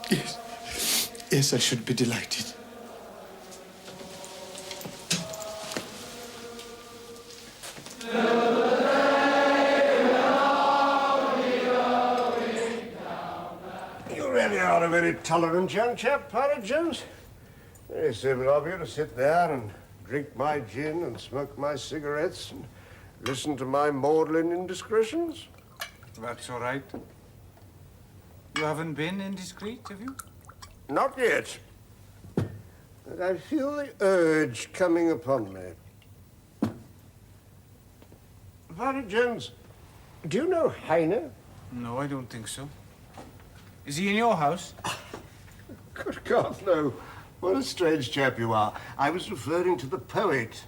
Yes. Yes, I should be delighted. You really are a very tolerant young chap, Pilot Jones. Very civil of you to sit there and drink my gin and smoke my cigarettes and listen to my maudlin indiscretions. That's all right. You haven't been indiscreet, have you? Not yet. But I feel the urge coming upon me. Pilot Jones, do you know Heine? No, I don't think so. Is he in your house? Good God, no. What a strange chap you are. I was referring to the poet.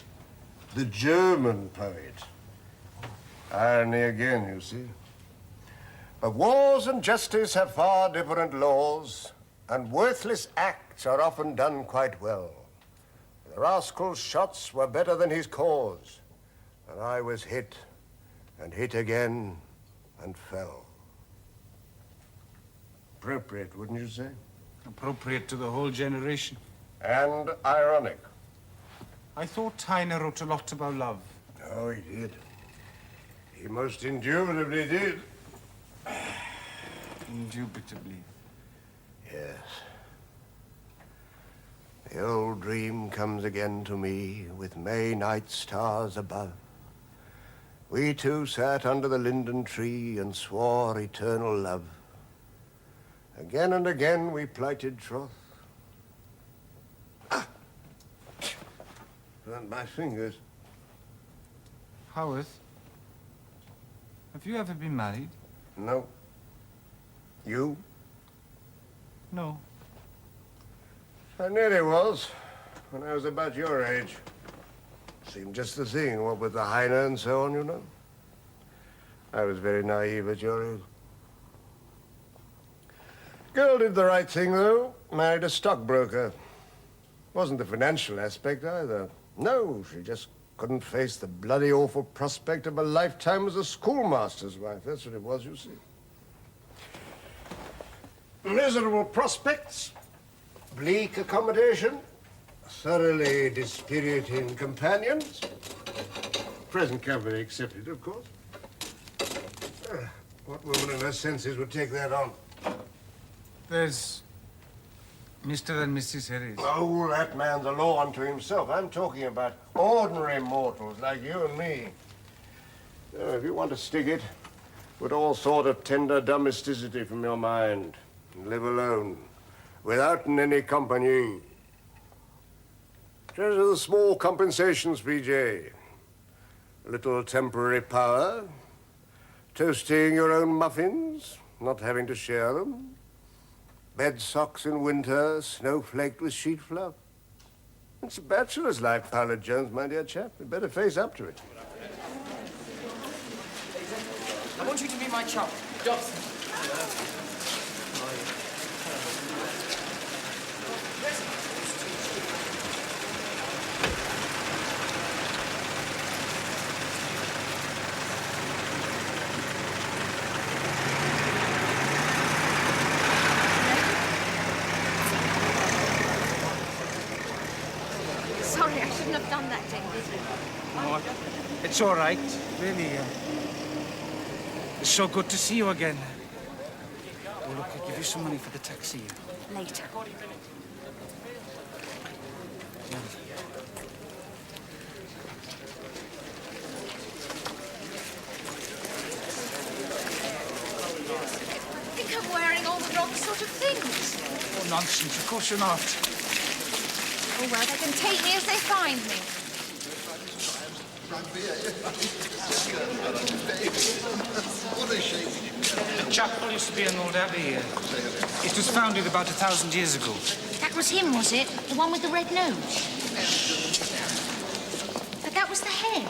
The German poet. Irony again, you see. But wars and justice have far different laws, and worthless acts are often done quite well. The rascal's shots were better than his cause, and I was hit, and hit again, and fell. Appropriate, wouldn't you say? Appropriate to the whole generation. And ironic. I thought Heine wrote a lot about love. Oh, he did. He most indubitably did. Indubitably. Yes. The old dream comes again to me with May night stars above. We two sat under the linden tree and swore eternal love. Again and again we plighted troth. Burnt my fingers. Howarth, have you ever been married? No. You? No. I nearly was, when I was about your age. Seemed just the thing, what with the Heine and so on, you know. I was very naive at your age. Girl did the right thing, though. Married a stockbroker. Wasn't the financial aspect, either. No, she just couldn't face the bloody awful prospect of a lifetime as a schoolmaster's wife. That's what it was, you see. Miserable prospects, bleak accommodation, thoroughly dispiriting companions. Present company accepted, of course. What woman in her senses would take that on? There's Mr. and Mrs. Harris. Oh, that man's a law unto himself. I'm talking about ordinary mortals like you and me. If you want to stick it, put all sort of tender domesticity from your mind and live alone, without any company. Treasure the small compensations, PJ. A little temporary power, toasting your own muffins, not having to share them. Bed socks in winter, snowflaked with sheet fluff. It's a bachelor's life, Pilot Jones, my dear chap. You'd better face up to it. I want you to meet my chum, Dobson. Sorry, I shouldn't have done that, David. Oh, it's all right, really. It's so good to see you again. Oh, look, I'll give you some money for the taxi. Later. I think I'm wearing all the wrong sort of things. Oh, nonsense. Of course you're not. Oh, well, they can take me as they find me. The chapel used to be an old abbey here. It was founded about 1,000 years ago. That was him, was it? The one with the red nose? But that was the head.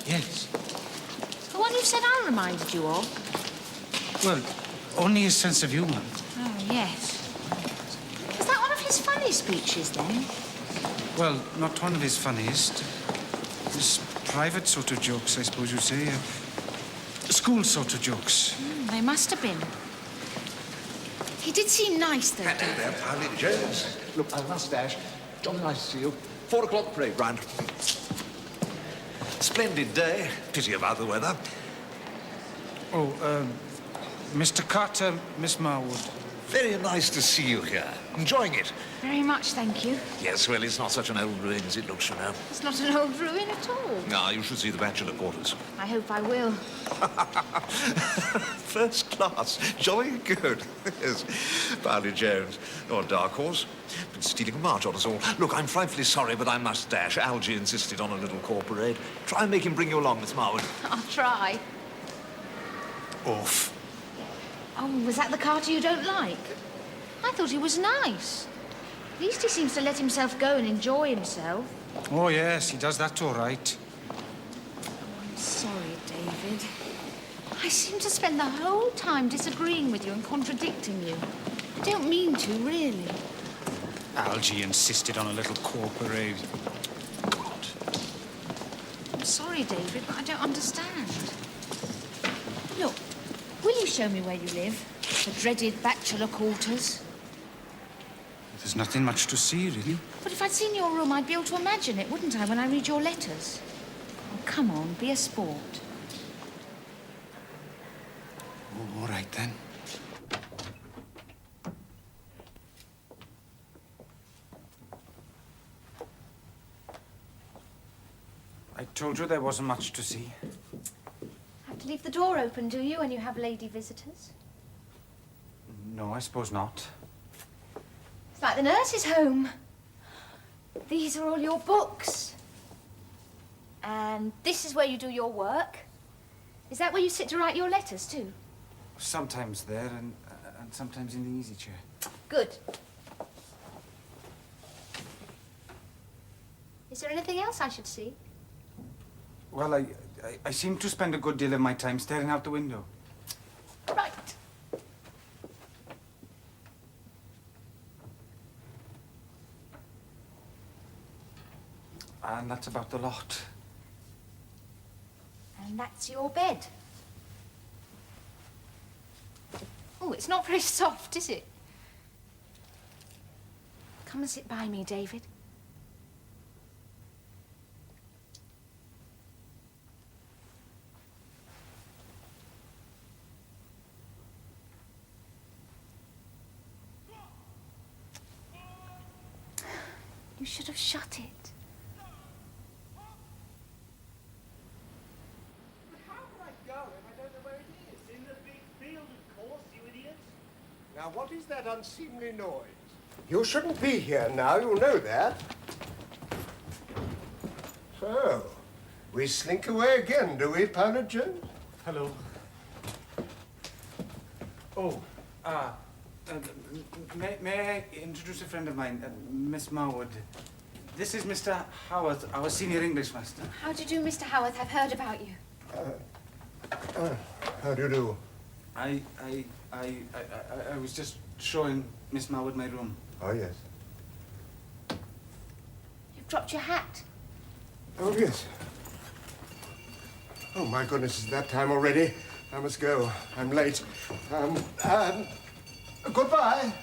Yes. The one you said I reminded you of. Well, only his sense of humour. Oh, yes. Is that one of his funny speeches, then? Well, not one of his funniest. His private sort of jokes, I suppose you'd say. School sort of jokes. They must have been. He did seem nice, though. Hello there, Pauline Jones. Look, I must dash. Jolly nice to see you. 4 o'clock parade round. Splendid day. Pity about the weather. Oh, Mr. Carter, Miss Marwood. Very nice to see you here. Enjoying it? Very much, thank you. Yes, well, it's not such an old ruin as it looks, you know. It's not an old ruin at all. Ah, you should see the bachelor quarters. I hope I will. First class. Jolly good. Yes. Pauline Jones. Or dark horse. Been stealing a march on us all. Look, I'm frightfully sorry, but I must dash. Algy insisted on a little corps parade. Try and make him bring you along, Miss Marwood. I'll try. Off. Oh, was that the Carter you don't like? I thought he was nice. At least he seems to let himself go and enjoy himself. Oh, yes, he does that all right. I'm sorry, David. I seem to spend the whole time disagreeing with you and contradicting you. I don't mean to, really. Algy insisted on a little corps parade. God. I'm sorry, David, but I don't understand. Look, will you show me where you live? The dreaded bachelor quarters? There's nothing much to see, really. But if I'd seen your room, I'd be able to imagine it, wouldn't I, when I read your letters? Oh, come on, be a sport. Oh, all right, then. I told you there wasn't much to see. Have to leave the door open, do you, when you have lady visitors? No, I suppose not. It's like the nurse's home. These are all your books. And this is where you do your work. Is that where you sit to write your letters, too? Sometimes there and sometimes in the easy chair. Good. Is there anything else I should see? Well, I seem to spend a good deal of my time staring out the window. Right. And that's about the lot. And that's your bed. Oh, it's not very soft, is it? Come and sit by me, David. You should have shut it. How would I go if I don't know where it is? In the big field, of course, you idiot. Now, what is that unseemly noise? You shouldn't be here now, you know that. So, we slink away again, do we, Pilot Jones? Hello. Oh, may I introduce a friend of mine, Miss Marwood? This is Mr. Howarth, our senior English master. How do you do, Mr. Howarth? I've heard about you. How do you do? I was just showing Miss Marwood my room. Oh, yes. You've dropped your hat. Oh, yes. Oh, my goodness, it's that time already. I must go. I'm late. Goodbye.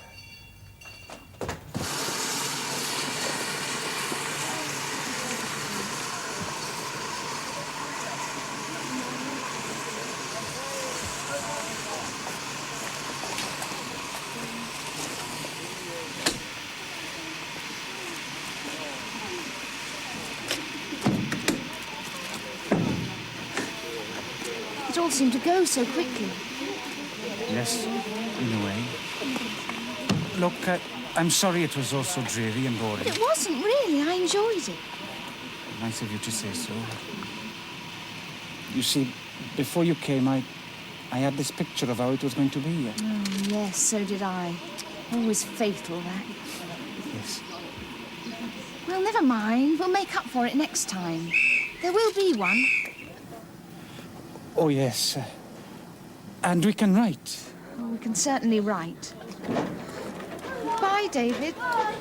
It all seemed to go so quickly. Yes, in a way. Look, I'm sorry it was all so dreary and boring. But it wasn't really. I enjoyed it. Nice of you to say so. You see, before you came, I had this picture of how it was going to be. Oh, yes, so did I. Always fatal, that. Yes. Well, never mind. We'll make up for it next time. There will be one. Oh, yes. And we can write. Oh, we can certainly write. Bye, David. Bye.